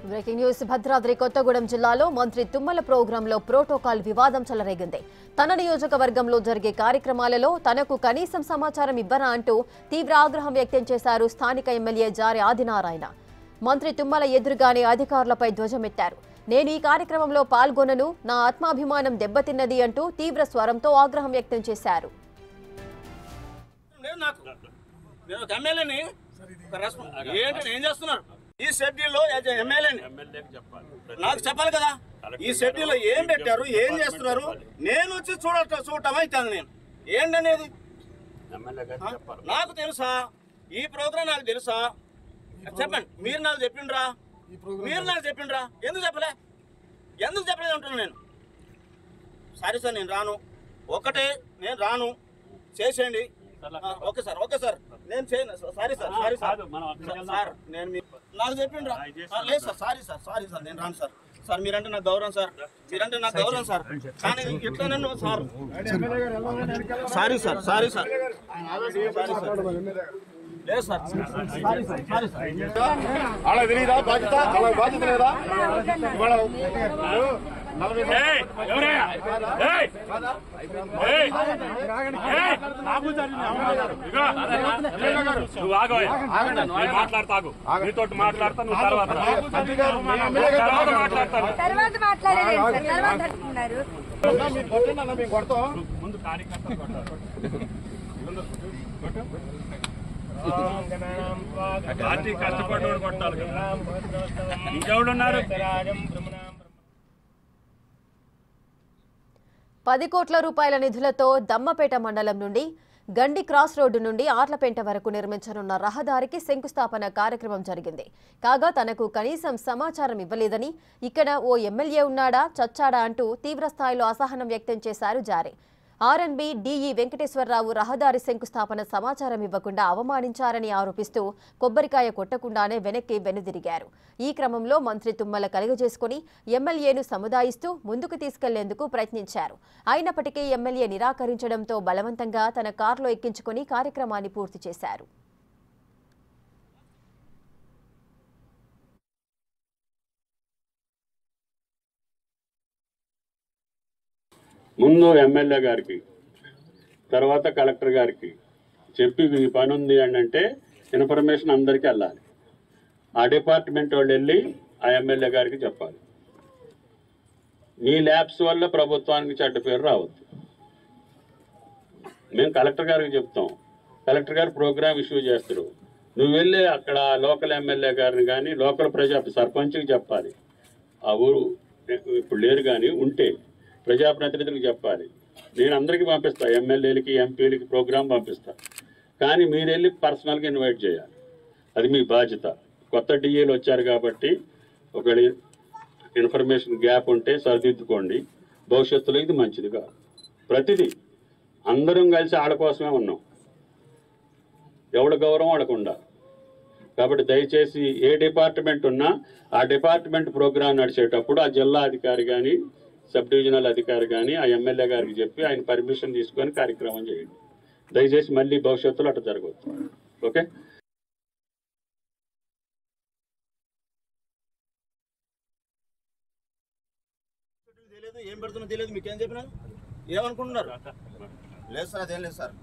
Breaking news Bhadradri Kothagudem జిల్లాలో మంత్రి తుమ్మల ప్రోగ్రాంలో ప్రోటోకాల్ వివాదం చెలరేగింది. తన నియోజకవర్గంలో జరిగే కార్యక్రమాలలో తనకు కనీసం సమాచారం ఇవ్వరా అంటూ తీవ్ర ఆగ్రహం వ్యక్తం చేశారు స్థానిక ఎమ్మెల్యే జారి ఆదినారాయణ. మంత్రి తుమ్మల ఎదురుగానే అధికారులపై ధ్వజమెత్తారు. నేను ఈ కార్యక్రమంలో పాల్గొనను, నా ఆత్మాభిమానం దెబ్బతిన్నది అంటూ తీవ్ర స్వరంతో ఆగ్రహం వ్యక్తం చేశారు. ఈ షెడ్యూల్లో ఎమ్మెల్యేని నాకు చెప్పాలి కదా. ఈ షెడ్యూల్లో ఏం పెట్టారు, ఏం చేస్తున్నారు, నేను వచ్చి చూడటం అవుతాను. నేను ఏంటనేది నాకు తెలుసా? ఈ ప్రోగ్రాం నాకు తెలుసా? చెప్పండి. మీరు నాకు చెప్పిండ్రా? ఎందుకు చెప్పలేదు అంటున్నాను నేను. సరే సార్, నేను రాను. నేను రాను, చేసేయండి. ఓకే సార్ నేను చేయను. సారీ సార్ నేను నాకు చెప్పిండ్రా? లేదు సార్, సారీ సార్ నేను రాను సార్. మీరంటే నాకు గౌరవం సార్, కానీ ఎట్లా నన్ను సారీ సార్ లేదు సార్. అలా తెలియదా బాధ్యత లేదా? మాట్లాడతాను నీతో మాట్లాడతా, నువ్వు తర్వాత ముందు కార్యకర్తలు పార్టీ కష్టపడ్డోడు కొట్టాలి కదా. ఇంకెవడున్నారు? 10 కోట్ల రూపాయల నిధులతో దమ్మపేట మండలం నుండి గండి క్రాస్ రోడ్డు నుండి ఆర్లపేంట వరకు నిర్మించనున్న రహదారికి శంకుస్థాపన కార్యక్రమం జరిగింది. కాగా తనకు కనీసం సమాచారం ఇవ్వలేదని, ఇక్కడ ఓ ఎమ్మెల్యే ఉన్నాడా చచ్చాడా అంటూ తీవ్రస్థాయిలో అసహనం వ్యక్తం చేశారు జారే. ఆర్ఎన్బి డిఈ వెంకటేశ్వరరావు రహదారి శంకుస్థాపన సమాచారం ఇవ్వకుండా అవమానించారని ఆరోపిస్తూ కొబ్బరికాయ కొట్టకుండానే వెనక్కి వెనుదిరిగారు. ఈ క్రమంలో మంత్రి తుమ్మల కలుగజేసుకుని ఎమ్మెల్యేను సముదాయిస్తూ ముందుకు తీసుకెళ్లేందుకు ప్రయత్నించారు. అయినప్పటికీ ఎమ్మెల్యే నిరాకరించడంతో బలవంతంగా తన కారులో ఎక్కించుకుని కార్యక్రమాన్ని పూర్తి చేశారు. ముందు ఎమ్మెల్యే గారికి, తర్వాత కలెక్టర్ గారికి చెప్పి ఈ పని ఉంది అంటే ఇన్ఫర్మేషన్ అందరికీ వెళ్ళాలి. ఆ డిపార్ట్మెంట్ వాళ్ళు వెళ్ళి ఆ ఎమ్మెల్యే గారికి చెప్పాలి. మీ ల్యాబ్స్ వల్ల ప్రభుత్వానికి చెడ్డ పేరు రావద్దు. మేము కలెక్టర్ గారికి చెప్తాం, కలెక్టర్ గారు ప్రోగ్రామ్ ఇష్యూ చేస్తారు. నువ్వు వెళ్ళి అక్కడ లోకల్ ఎమ్మెల్యే గారిని కానీ లోకల్ సర్పంచ్కి చెప్పాలి. ఆ ఊరు ఇప్పుడు లేరు కానీ ఉంటే ప్రజాప్రతినిధులకు చెప్పాలి. నేను అందరికీ పంపిస్తా, ఎమ్మెల్యేలకి ఎంపీలకి ప్రోగ్రాం పంపిస్తా. కానీ మీరు వెళ్ళి పర్సనల్గా ఇన్వైట్ చేయాలి. అది మీ బాధ్యత. కొత్త డిఏలు వచ్చారు కాబట్టి ఒకవేళ ఇన్ఫర్మేషన్ గ్యాప్ ఉంటే సరిదిద్దుకోండి. భవిష్యత్తులో ఇది మంచిది కాదు. ప్రతిదీ అందరం కలిసి ఆడ కోసమే ఉన్నాం. ఎవడ గౌరవం ఆడకుండా. కాబట్టి దయచేసి ఏ డిపార్ట్మెంట్ ఉన్నా ఆ డిపార్ట్మెంట్ ప్రోగ్రాం నడిచేటప్పుడు ఆ జిల్లా అధికారి కానీ సబ్ డివిజనల్ అధికారి కానీ ఆ ఎమ్మెల్యే గారికి చెప్పి ఆయన పర్మిషన్ తీసుకొని కార్యక్రమం చేయండి. దయచేసి మళ్ళీ భవిష్యత్తులో అట్లా జరగవచ్చు. ఓకే. ఏం పెడుతున్నా తెలియదు. మీకేం చెప్పినాను? ఏమనుకుంటున్నారు? లేదు సార్, అదేం లేదు సార్.